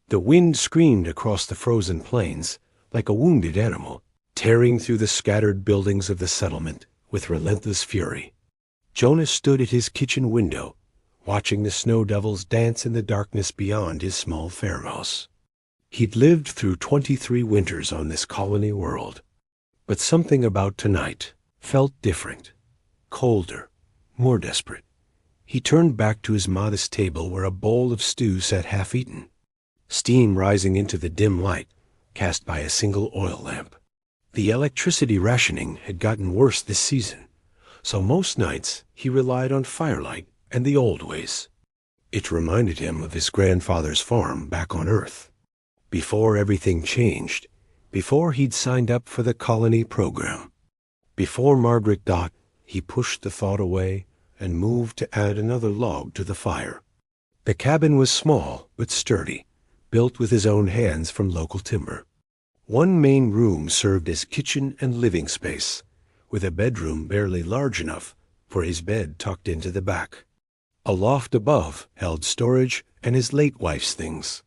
The wind screamed across the frozen plains like a wounded animal, tearing through the scattered buildings of the settlement with relentless fury. Jonas stood at his kitchen window, watching the snow devils dance in the darkness beyond his small farmhouse. He'd lived through 23 winters on this colony world, but something about tonight felt different, colder, more desperate. He turned back to his modest table where a bowl of stew sat half-eaten, steam rising into the dim light cast by a single oil lamp. The electricity rationing had gotten worse this season, so most nights he relied on firelight and the old ways. It reminded him of his grandfather's farm back on Earth, before everything changed, before he'd signed up for the colony program. Before Margaret Dot, he pushed the thought away and moved to add another log to the fire. The cabin was small but sturdy, built with his own hands from local timber. One main room served as kitchen and living space, with a bedroom barely large enough for his bed tucked into the back. A loft above held storage and his late wife's things.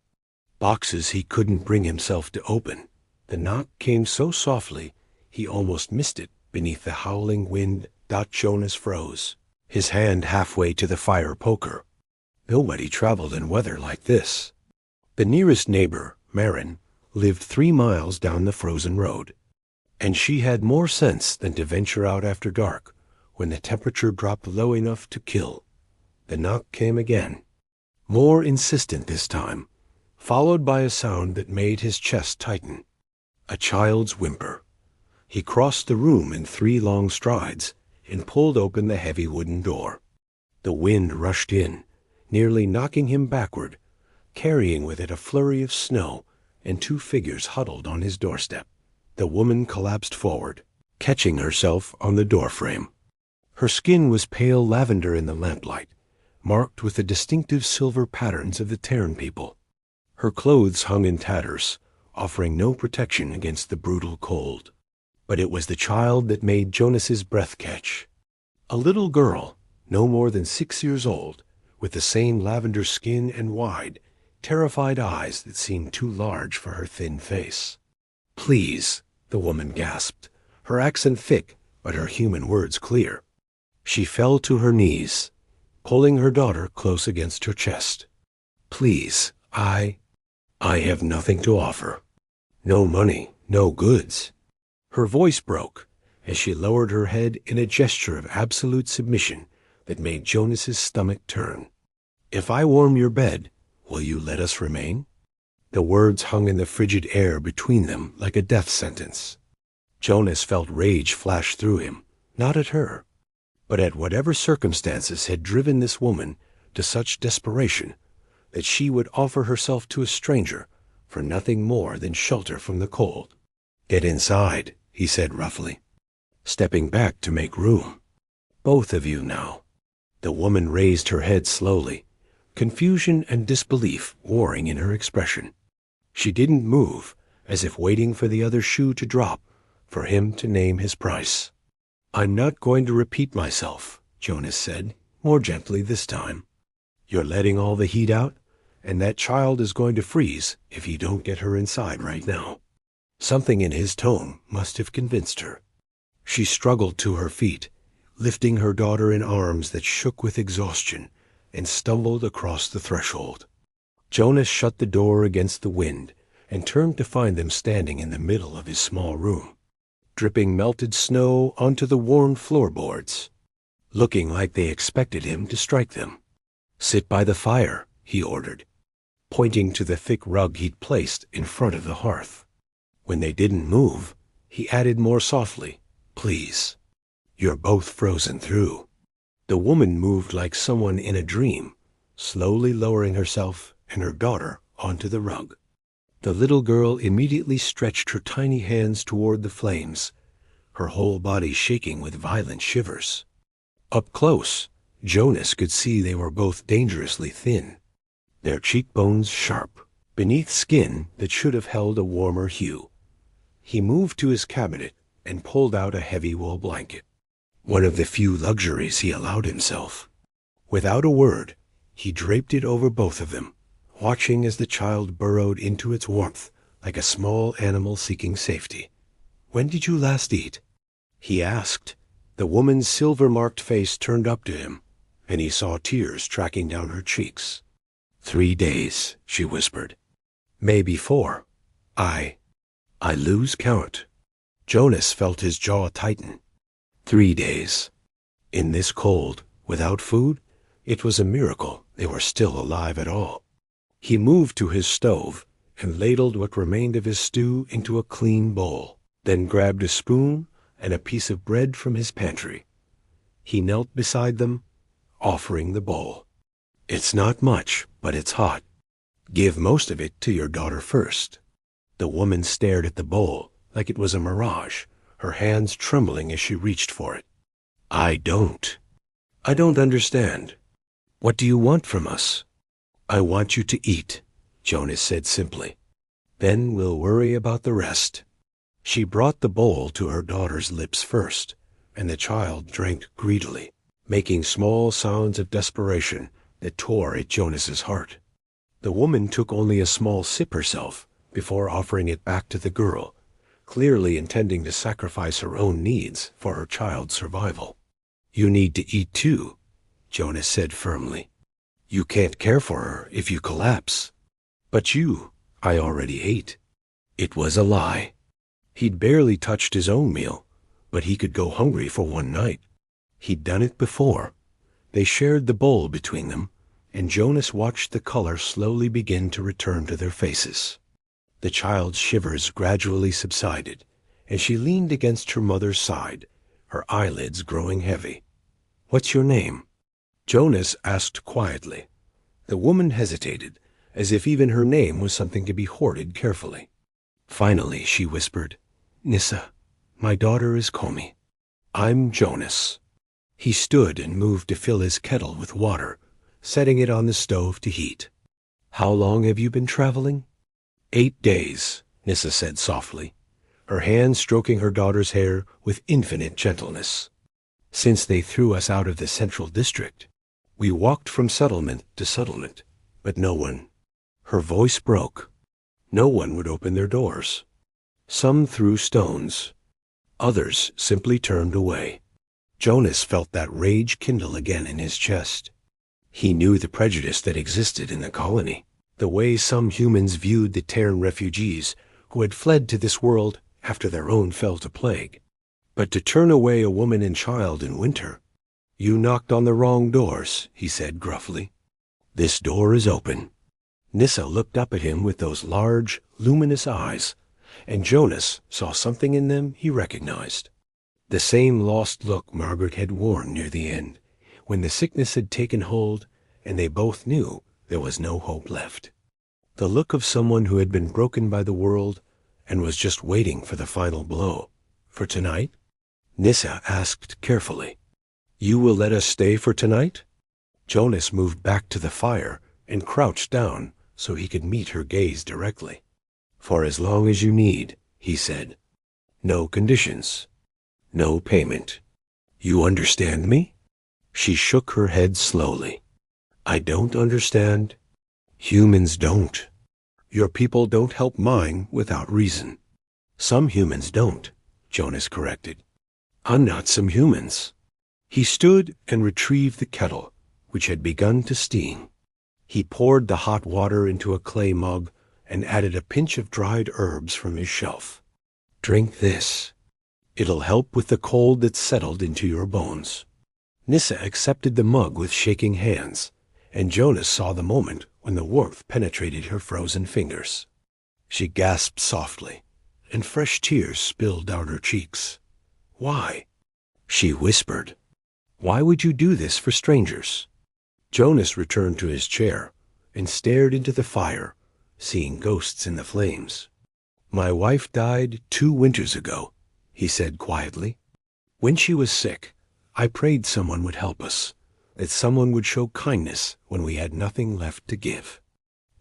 Boxes he couldn't bring himself to open. The knock came so softly he almost missed it beneath the howling wind. Jonas froze, his hand halfway to the fire poker. Nobody traveled in weather like this. The nearest neighbor, Marin, lived 3 miles down the frozen road, and she had more sense than to venture out after dark when the temperature dropped low enough to kill. The knock came again, more insistent this time, followed by a sound that made his chest tighten. A child's whimper. He crossed the room in 3 long strides and pulled open the heavy wooden door. The wind rushed in, nearly knocking him backward, carrying with it a flurry of snow and 2 figures huddled on his doorstep. The woman collapsed forward, catching herself on the doorframe. Her skin was pale lavender in the lamplight, marked with the distinctive silver patterns of the Terran people. Her clothes hung in tatters, offering no protection against the brutal cold. But it was the child that made Jonas's breath catch. A little girl, no more than 6 years old, with the same lavender skin and wide, terrified eyes that seemed too large for her thin face. "Please," the woman gasped, her accent thick but her human words clear. She fell to her knees, pulling her daughter close against her chest. "Please, I have nothing to offer. No money, no goods." Her voice broke as she lowered her head in a gesture of absolute submission that made Jonas's stomach turn. "If I warm your bed, will you let us remain?" The words hung in the frigid air between them like a death sentence. Jonas felt rage flash through him, not at her, but at whatever circumstances had driven this woman to such desperation that she would offer herself to a stranger for nothing more than shelter from the cold. "Get inside," he said roughly, stepping back to make room. "Both of you now." The woman raised her head slowly, confusion and disbelief warring in her expression. She didn't move, as if waiting for the other shoe to drop, for him to name his price. "I'm not going to repeat myself," Jonas said, more gently this time. "You're letting all the heat out, and that child is going to freeze if you don't get her inside right now." Something in his tone must have convinced her. She struggled to her feet, lifting her daughter in arms that shook with exhaustion, and stumbled across the threshold. Jonas shut the door against the wind and turned to find them standing in the middle of his small room, dripping melted snow onto the worn floorboards, looking like they expected him to strike them. "Sit by the fire," he ordered, pointing to the thick rug he'd placed in front of the hearth. When they didn't move, he added more softly, "Please. You're both frozen through." The woman moved like someone in a dream, slowly lowering herself and her daughter onto the rug. The little girl immediately stretched her tiny hands toward the flames, her whole body shaking with violent shivers. Up close, Jonas could see they were both dangerously thin, their cheekbones sharp, beneath skin that should have held a warmer hue. He moved to his cabinet and pulled out a heavy wool blanket, one of the few luxuries he allowed himself. Without a word, he draped it over both of them, watching as the child burrowed into its warmth like a small animal seeking safety. "When did you last eat?" he asked. The woman's silver-marked face turned up to him, and he saw tears tracking down her cheeks. 3 days, she whispered. "Maybe 4. I lose count." Jonas felt his jaw tighten. 3 days. In this cold, without food, it was a miracle they were still alive at all. He moved to his stove and ladled what remained of his stew into a clean bowl, then grabbed a spoon and a piece of bread from his pantry. He knelt beside them, offering the bowl. "It's not much, but it's hot. Give most of it to your daughter first." The woman stared at the bowl like it was a mirage, her hands trembling as she reached for it. I don't understand. What do you want from us?" "I want you to eat," Jonas said simply. "Then we'll worry about the rest." She brought the bowl to her daughter's lips first, and the child drank greedily, making small sounds of desperation that tore at Jonas's heart. The woman took only a small sip herself before offering it back to the girl, clearly intending to sacrifice her own needs for her child's survival. "You need to eat too," Jonas said firmly. "You can't care for her if you collapse." "But I already ate." It was a lie. He'd barely touched his own meal, but he could go hungry for one night. He'd done it before. They shared the bowl between them, and Jonas watched the color slowly begin to return to their faces. The child's shivers gradually subsided, and she leaned against her mother's side, her eyelids growing heavy. "What's your name?" Jonas asked quietly. The woman hesitated, as if even her name was something to be hoarded carefully. Finally, she whispered, "Nissa, my daughter is Komi. I'm Jonas." He stood and moved to fill his kettle with water, setting it on the stove to heat. "How long have you been traveling?" 8 days, Nissa said softly, her hand stroking her daughter's hair with infinite gentleness. "Since they threw us out of the central district. We walked from settlement to settlement, but no one." Her voice broke. No one would open their doors. Some threw stones. Others simply turned away. Jonas felt that rage kindle again in his chest. He knew the prejudice that existed in the colony, the way some humans viewed the Terran refugees who had fled to this world after their own fell to plague. But to turn away a woman and child in winter— "You knocked on the wrong doors," he said gruffly. "This door is open." Nissa looked up at him with those large, luminous eyes, and Jonas saw something in them he recognized. The same lost look Margaret had worn near the end, when the sickness had taken hold and they both knew there was no hope left. The look of someone who had been broken by the world and was just waiting for the final blow. "For tonight?" Nissa asked carefully. "You will let us stay for tonight?" Jonas moved back to the fire and crouched down so he could meet her gaze directly. "For as long as you need," he said. "No conditions. No payment. You understand me?" She shook her head slowly. "I don't understand." "Humans don't. Your people don't help mine without reason." "Some humans don't," Jonas corrected. "I'm not some humans." He stood and retrieved the kettle, which had begun to steam. He poured the hot water into a clay mug and added a pinch of dried herbs from his shelf. "Drink this. It'll help with the cold that's settled into your bones." Nissa accepted the mug with shaking hands, and Jonas saw the moment when the warmth penetrated her frozen fingers. She gasped softly, and fresh tears spilled down her cheeks. "Why?" She whispered. "Why would you do this for strangers?" Jonas returned to his chair and stared into the fire, seeing ghosts in the flames. "My wife died 2 winters ago," he said quietly. "When she was sick, I prayed someone would help us, that someone would show kindness when we had nothing left to give.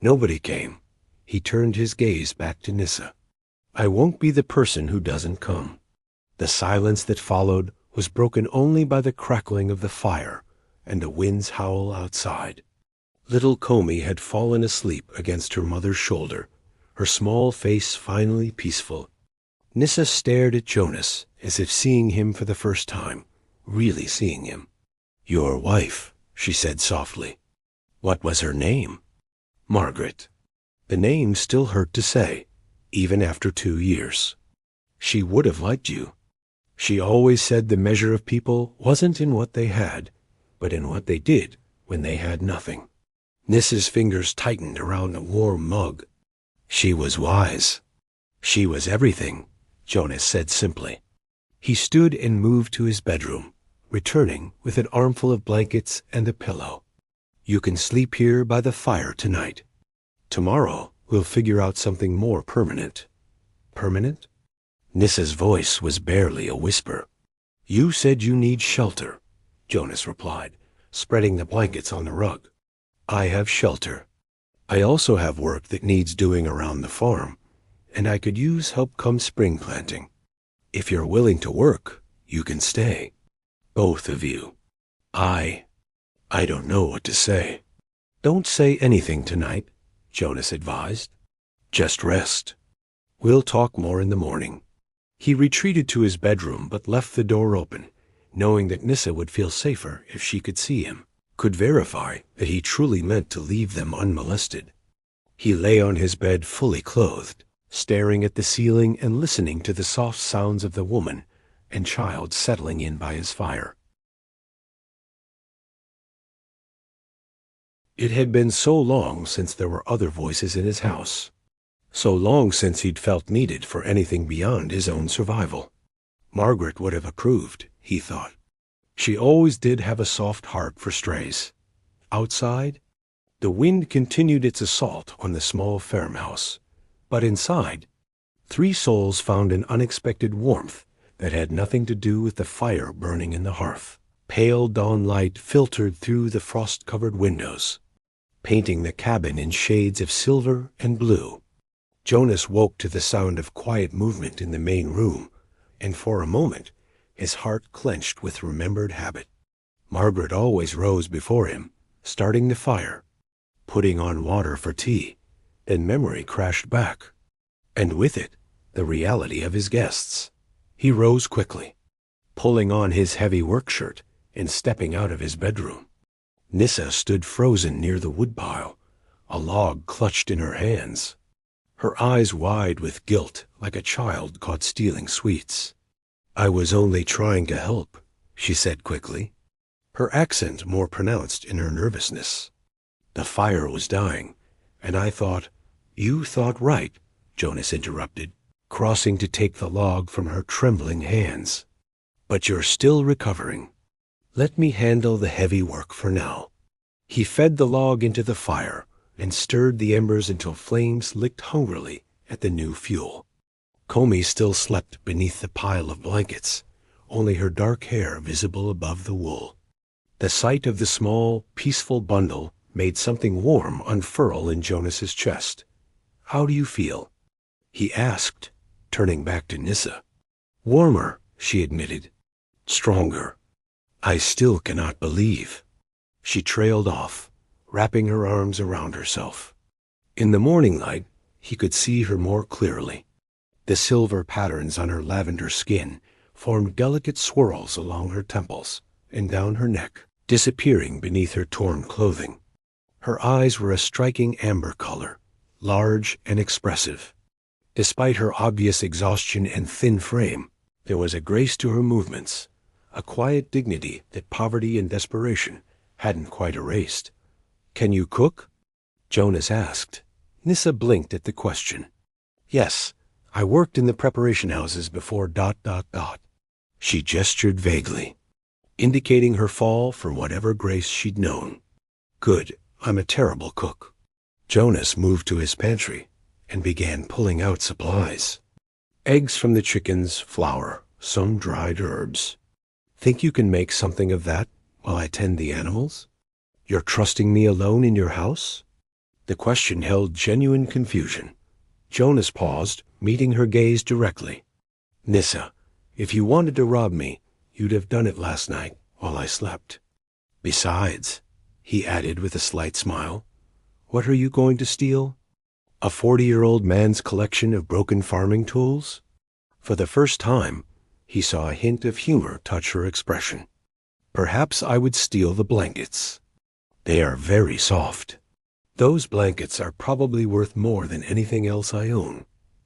Nobody came." He turned his gaze back to Nissa. "I won't be the person who doesn't come." The silence that followed was broken only by the crackling of the fire and the wind's howl outside. Little Comey had fallen asleep against her mother's shoulder, her small face finally peaceful. Nissa stared at Jonas as if seeing him for the first time, really seeing him. "Your wife," she said softly. "What was her name?" "Margaret." The name still hurt to say, even after 2 years. "She would have liked you. She always said the measure of people wasn't in what they had, but in what they did when they had nothing." Nissa's fingers tightened around the warm mug. "She was wise. She was everything," Jonas said simply. He stood and moved to his bedroom, returning with an armful of blankets and a pillow. "You can sleep here by the fire tonight. Tomorrow we'll figure out something more permanent." "Permanent?" Nissa's voice was barely a whisper. "You said you need shelter," Jonas replied, spreading the blankets on the rug. "I have shelter. I also have work that needs doing around the farm, and I could use help come spring planting. If you're willing to work, you can stay. Both of you. I don't know what to say." "Don't say anything tonight," Jonas advised. "Just rest. We'll talk more in the morning." He retreated to his bedroom but left the door open, knowing that Nissa would feel safer if she could see him, could verify that he truly meant to leave them unmolested. He lay on his bed fully clothed, staring at the ceiling and listening to the soft sounds of the woman and child settling in by his fire. It had been so long since there were other voices in his house. So long since he'd felt needed for anything beyond his own survival. Margaret would have approved, he thought. She always did have a soft heart for strays. Outside, the wind continued its assault on the small farmhouse. But inside, 3 souls found an unexpected warmth that had nothing to do with the fire burning in the hearth. Pale dawn light filtered through the frost-covered windows, painting the cabin in shades of silver and blue. Jonas woke to the sound of quiet movement in the main room, and for a moment his heart clenched with remembered habit. Margaret always rose before him, starting the fire, putting on water for tea. Then memory crashed back, and with it, the reality of his guests. He rose quickly, pulling on his heavy work shirt and stepping out of his bedroom. Nissa stood frozen near the woodpile, a log clutched in her hands, her eyes wide with guilt like a child caught stealing sweets. "I was only trying to help," she said quickly, her accent more pronounced in her nervousness. "The fire was dying, and I thought—" "You thought right," Jonas interrupted, crossing to take the log from her trembling hands. "But you're still recovering. Let me handle the heavy work for now." He fed the log into the fire and stirred the embers until flames licked hungrily at the new fuel. Comey still slept beneath the pile of blankets, only her dark hair visible above the wool. The sight of the small, peaceful bundle made something warm unfurl in Jonas's chest. "How do you feel?" he asked, turning back to Nissa. "Warmer," she admitted. "Stronger. I still cannot believe." She trailed off, wrapping her arms around herself. In the morning light, he could see her more clearly. The silver patterns on her lavender skin formed delicate swirls along her temples and down her neck, disappearing beneath her torn clothing. Her eyes were a striking amber color, large and expressive. Despite her obvious exhaustion and thin frame, there was a grace to her movements, a quiet dignity that poverty and desperation hadn't quite erased. "Can you cook?" Jonas asked. Nissa blinked at the question. "Yes, I worked in the preparation houses before ... She gestured vaguely, indicating her fall for whatever grace she'd known. "Good, I'm a terrible cook." Jonas moved to his pantry and began pulling out supplies. Eggs from the chickens, flour, some dried herbs. "Think you can make something of that while I tend the animals? You're trusting me alone in your house?" The question held genuine confusion. Jonas paused, meeting her gaze directly. "Nissa, if you wanted to rob me, you'd have done it last night while I slept. Besides," he added with a slight smile. What are you going to steal? A 40-year-old man's collection of broken farming tools? For the first time, he saw a hint of humor touch her expression. Perhaps I would steal the blankets. They are very soft. Those blankets are probably worth more than anything else I own,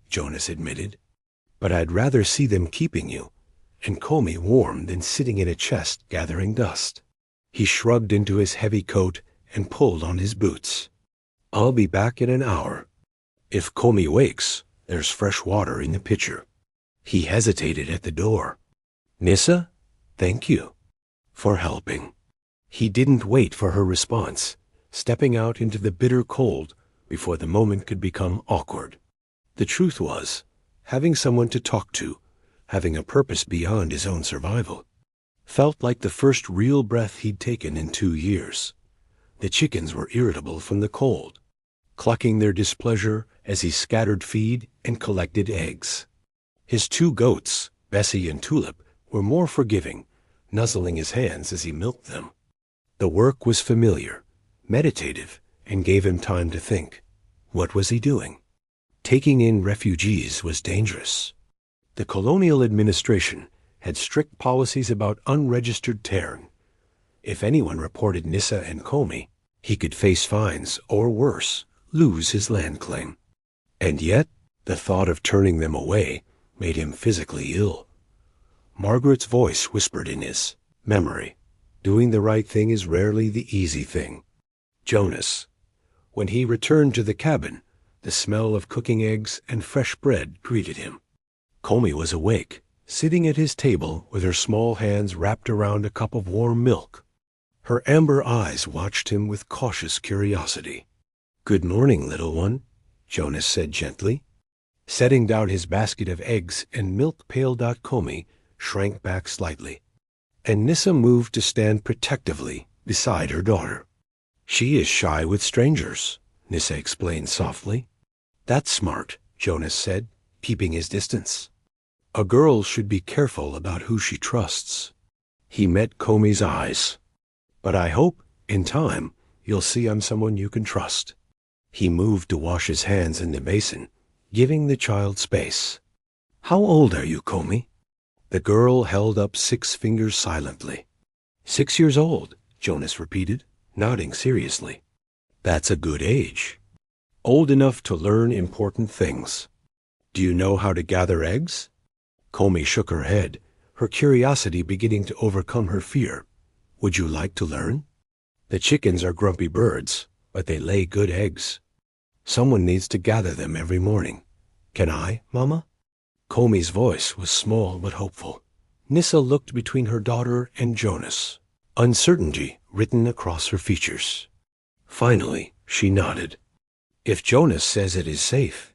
Jonas admitted. But I'd rather see them keeping you and Comey warm than sitting in a chest gathering dust. He shrugged into his heavy coat and pulled on his boots. I'll be back in an hour. If Comey wakes, there's fresh water in the pitcher. He hesitated at the door. Nissa, thank you for helping. He didn't wait for her response, stepping out into the bitter cold before the moment could become awkward. The truth was, having someone to talk to, having a purpose beyond his own survival, felt like the first real breath he'd taken in 2 years. The chickens were irritable from the cold, clucking their displeasure as he scattered feed and collected eggs. His 2 goats, Bessie and Tulip, were more forgiving, nuzzling his hands as he milked them. The work was familiar, meditative, and gave him time to think. What was he doing? Taking in refugees was dangerous. The colonial administration had strict policies about unregistered tearing. If anyone reported Nissa and Comey, he could face fines or worse, lose his land claim. And yet, the thought of turning them away made him physically ill. Margaret's voice whispered in his memory, doing the right thing is rarely the easy thing. Jonas. When he returned to the cabin, the smell of cooking eggs and fresh bread greeted him. Comey was awake, sitting at his table with her small hands wrapped around a cup of warm milk. Her amber eyes watched him with cautious curiosity. Good morning, little one, Jonas said gently. Setting down his basket of eggs and milk pail, Comey shrank back slightly, and Nissa moved to stand protectively beside her daughter. She is shy with strangers, Nissa explained softly. That's smart, Jonas said, keeping his distance. A girl should be careful about who she trusts. He met Comey's eyes. But I hope, in time, you'll see I'm someone you can trust. He moved to wash his hands in the basin, giving the child space. How old are you, Comey? The girl held up 6 fingers silently. 6 years old, Jonas repeated, nodding seriously. That's a good age. Old enough to learn important things. Do you know how to gather eggs? Comey shook her head, her curiosity beginning to overcome her fear. Would you like to learn? The chickens are grumpy birds, but they lay good eggs. Someone needs to gather them every morning. Can I, Mama? Comey's voice was small but hopeful. Nissa looked between her daughter and Jonas, uncertainty written across her features. Finally, she nodded. If Jonas says it is safe.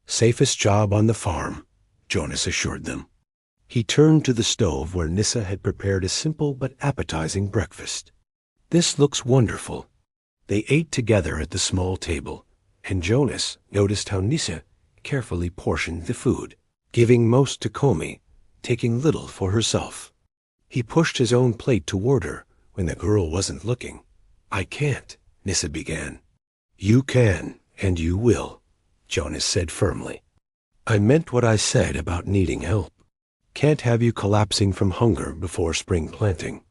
Safest job on the farm, Jonas assured them. He turned to the stove where Nissa had prepared a simple but appetizing breakfast. This looks wonderful. They ate together at the small table, and Jonas noticed how Nissa carefully portioned the food, giving most to Comey, taking little for herself. He pushed his own plate toward her when the girl wasn't looking. I can't, Nissa began. You can, and you will, Jonas said firmly. I meant what I said about needing help. Can't have you collapsing from hunger before spring planting.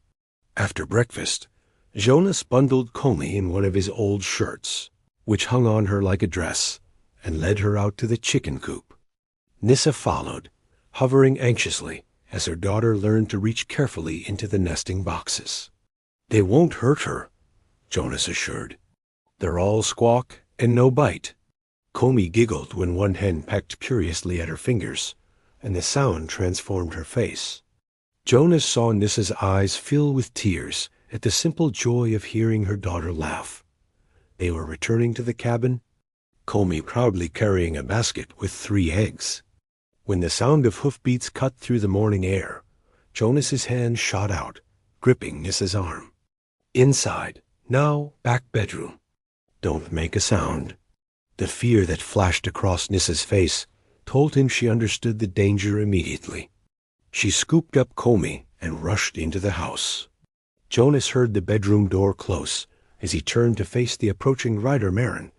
After breakfast, Jonas bundled Comey in one of his old shirts, which hung on her like a dress, and led her out to the chicken coop. Nissa followed, hovering anxiously as her daughter learned to reach carefully into the nesting boxes. They won't hurt her, Jonas assured. They're all squawk and no bite. Comey giggled when one hen pecked curiously at her fingers, and the sound transformed her face. Jonas saw Nissa's eyes fill with tears at the simple joy of hearing her daughter laugh. They were returning to the cabin, Comey proudly carrying a basket with 3 eggs. When the sound of hoofbeats cut through the morning air, Jonas's hand shot out, gripping Nissa's arm. Inside, now back bedroom. Don't make a sound. The fear that flashed across Nissa's face told him she understood the danger immediately. She scooped up Comey and rushed into the house. Jonas heard the bedroom door close as he turned to face the approaching rider. Marin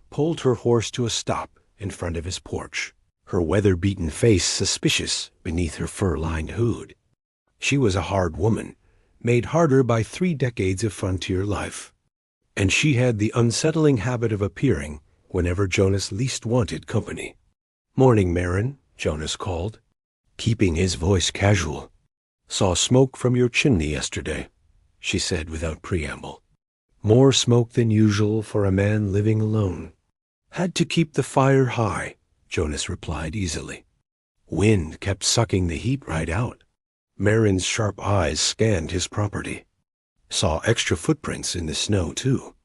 pulled her horse to a stop in front of his porch, her weather-beaten face suspicious beneath her fur-lined hood. She was a hard woman, made harder by 3 decades of frontier life, and she had the unsettling habit of appearing whenever Jonas least wanted company. "Morning, Marin," Jonas called, keeping his voice casual. "Saw smoke from your chimney yesterday," she said without preamble. "More smoke than usual for a man living alone." "Had to keep the fire high," Jonas replied easily. "Wind kept sucking the heat right out." Marin's sharp eyes scanned his property. "Saw extra footprints in the snow, too."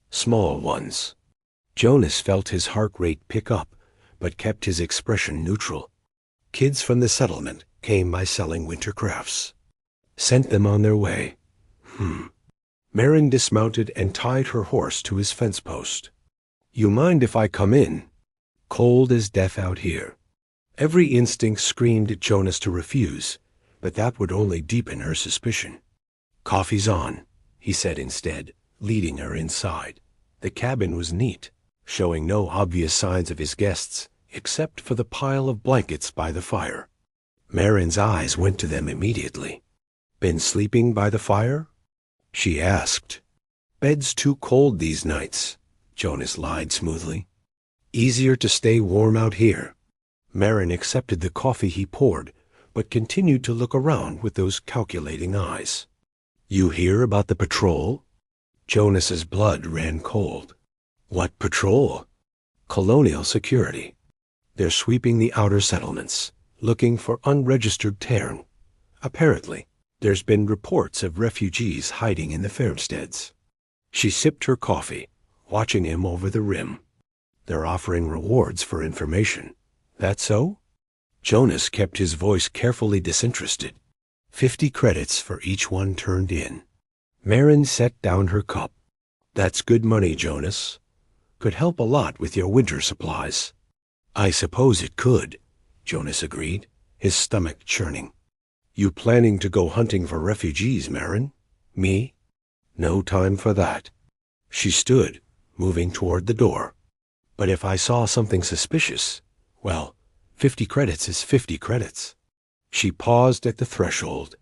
"Small ones." Jonas felt his heart rate pick up, but kept his expression neutral. "Kids from the settlement came by selling winter crafts. Sent them on their way." Marin dismounted and tied her horse to his fence post. "You mind if I come in?" Cold as death out here. Every instinct screamed at Jonas to refuse, but that would only deepen her suspicion. "Coffee's on," he said instead, leading her inside. The cabin was neat, showing no obvious signs of his guests except for the pile of blankets by the fire. Marin's eyes went to them immediately. "Been sleeping by the fire?" she asked. "Bed's too cold these nights," Jonas lied smoothly. "Easier to stay warm out here." Marin accepted the coffee he poured, but continued to look around with those calculating eyes. "You hear about the patrol?" Jonas's blood ran cold. "What patrol?" "Colonial security. They're sweeping the outer settlements, looking for unregistered Terran. Apparently, there's been reports of refugees hiding in the farmsteads." She sipped her coffee, watching him over the rim. "They're offering rewards for information. That so?" Jonas kept his voice carefully disinterested. 50 credits for each one turned in. Marin set down her cup. "That's good money, Jonas. Could help a lot with your winter supplies." "I suppose it could," Jonas agreed, his stomach churning. "You planning to go hunting for refugees, Marin? Me? No time for that." She stood, moving toward the door. "But if I saw something suspicious, well, 50 credits is 50 credits. She paused at the threshold.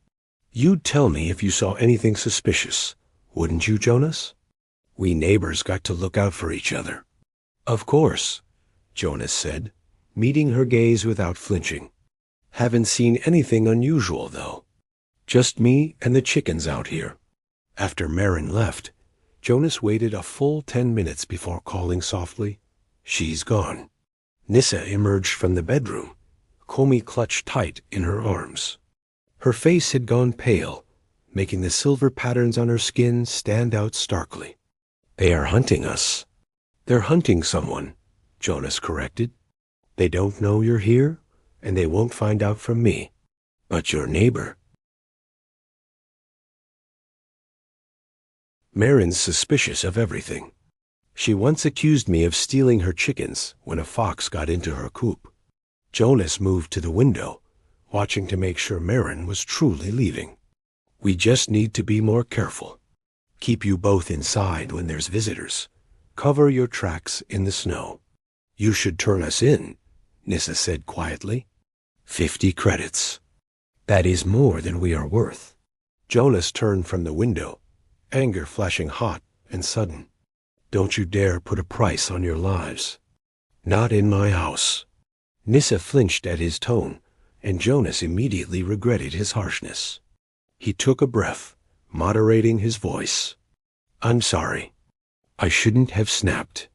"You'd tell me if you saw anything suspicious, wouldn't you, Jonas? We neighbors got to look out for each other." "Of course," Jonas said, meeting her gaze without flinching. "Haven't seen anything unusual, though. Just me and the chickens out here." After Marin left, Jonas waited a full 10 minutes before calling softly, "She's gone." Nissa emerged from the bedroom, Comey clutched tight in her arms. Her face had gone pale, making the silver patterns on her skin stand out starkly. "They are hunting us." "They're hunting someone," Jonas corrected. "They don't know you're here, and they won't find out from me. But your neighbor." Marin's suspicious of everything. She once accused me of stealing her chickens when a fox got into her coop. Jonas moved to the window, watching to make sure Marin was truly leaving. "We just need to be more careful. Keep you both inside when there's visitors. Cover your tracks in the snow." "You should turn us in," Nissa said quietly. 50 credits. That is more than we are worth." Jonas turned from the window, anger flashing hot and sudden. "Don't you dare put a price on your lives. Not in my house." Nissa flinched at his tone, and Jonas immediately regretted his harshness. He took a breath, moderating his voice. "I'm sorry. I shouldn't have snapped.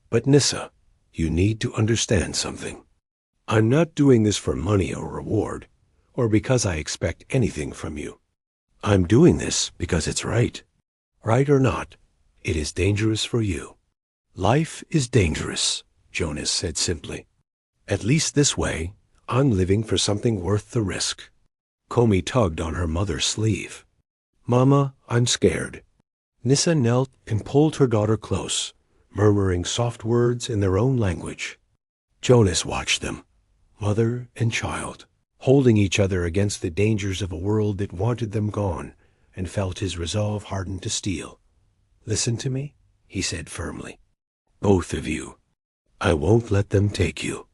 But Nissa, you need to understand something. I'm not doing this for money or reward, or because I expect anything from you. I'm doing this because it's right. Right or not, it is dangerous for you." "Life is dangerous," Jonas said simply. "At least this way, I'm living for something worth the risk." Comey tugged on her mother's sleeve. "Mama, I'm scared." Nissa knelt and pulled her daughter close, murmuring soft words in their own language. Jonas watched them, mother and child, holding each other against the dangers of a world that wanted them gone, and felt his resolve harden to steel. Listen to me, he said firmly. Both of you. I won't let them take you.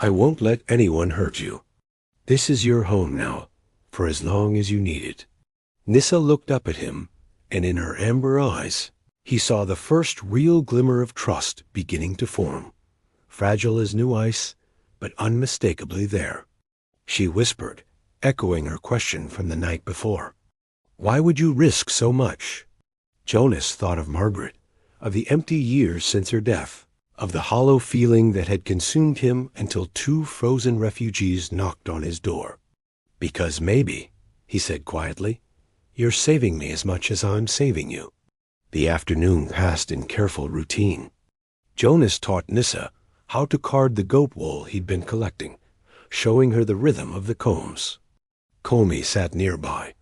I won't let anyone hurt you. This is your home now, for as long as you need it. Nissa looked up at him, and in her amber eyes, he saw the first real glimmer of trust beginning to form, fragile as new ice, but unmistakably there. She whispered, echoing her question from the night before. Why would you risk so much? Jonas thought of Margaret, of the empty years since her death, of the hollow feeling that had consumed him until two frozen refugees knocked on his door. Because maybe, he said quietly, you're saving me as much as I'm saving you. The afternoon passed in careful routine. Jonas taught Nissa how to card the goat wool he'd been collecting, showing her the rhythm of the combs. Comey sat nearby,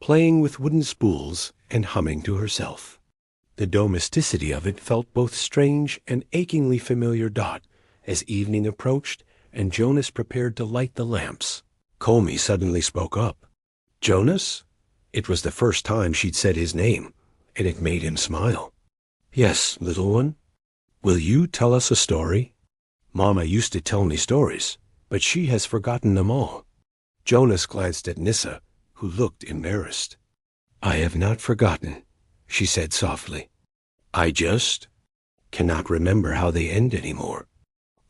playing with wooden spools and humming to herself. The domesticity of it felt both strange and achingly familiar. As evening approached and Jonas prepared to light the lamps, Comey suddenly spoke up. Jonas? It was the first time she'd said his name, and it made him smile. Yes, little one. Will you tell us a story? Mama used to tell me stories, but she has forgotten them all. Jonas glanced at Nissa, who looked embarrassed. I have not forgotten, she said softly. I just cannot remember how they end anymore.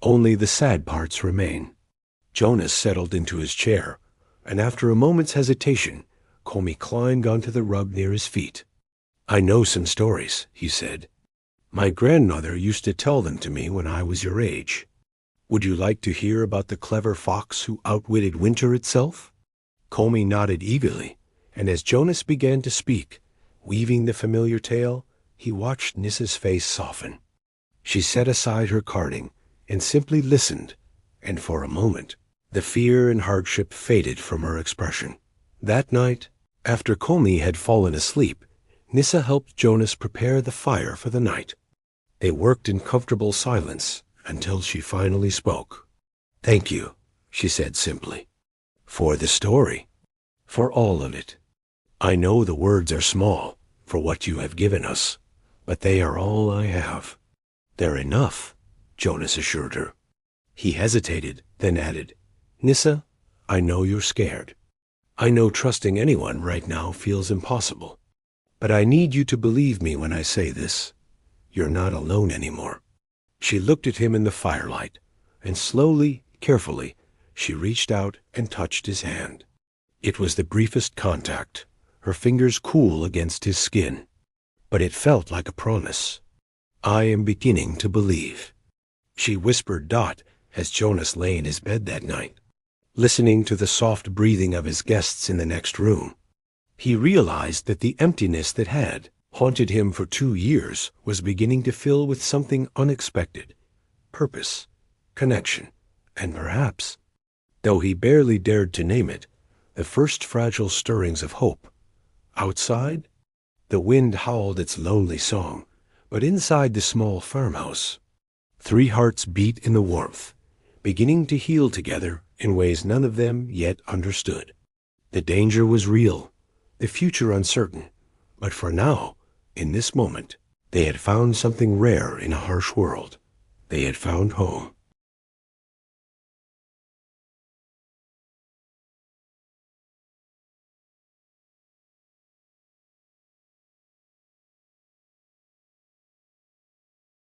Only the sad parts remain. Jonas settled into his chair, and after a moment's hesitation, Comey climbed onto the rug near his feet. I know some stories, he said. My grandmother used to tell them to me when I was your age. Would you like to hear about the clever fox who outwitted winter itself? Comey nodded eagerly, and as Jonas began to speak, weaving the familiar tale, he watched Nissa's face soften. She set aside her carding and simply listened, and for a moment, the fear and hardship faded from her expression. That night, after Comey had fallen asleep, Nissa helped Jonas prepare the fire for the night. They worked in comfortable silence until she finally spoke. Thank you, she said simply. For the story. For all of it. I know the words are small for what you have given us, but they are all I have. They're enough, Jonas assured her. He hesitated, then added, Nissa, I know you're scared. I know trusting anyone right now feels impossible. But I need you to believe me when I say this. You're not alone anymore. She looked at him in the firelight, and slowly, carefully, she reached out and touched his hand. It was the briefest contact, her fingers cool against his skin. But it felt like a promise. I am beginning to believe. She whispered as Jonas lay in his bed that night, listening to the soft breathing of his guests in the next room. He realized that the emptiness that had haunted him for 2 years was beginning to fill with something unexpected, purpose, connection, and perhaps, though he barely dared to name it, the first fragile stirrings of hope. Outside, the wind howled its lonely song, but inside the small farmhouse, 3 hearts beat in the warmth, beginning to heal together in ways none of them yet understood. The danger was real, the future uncertain, but for now, in this moment, they had found something rare in a harsh world. They had found home.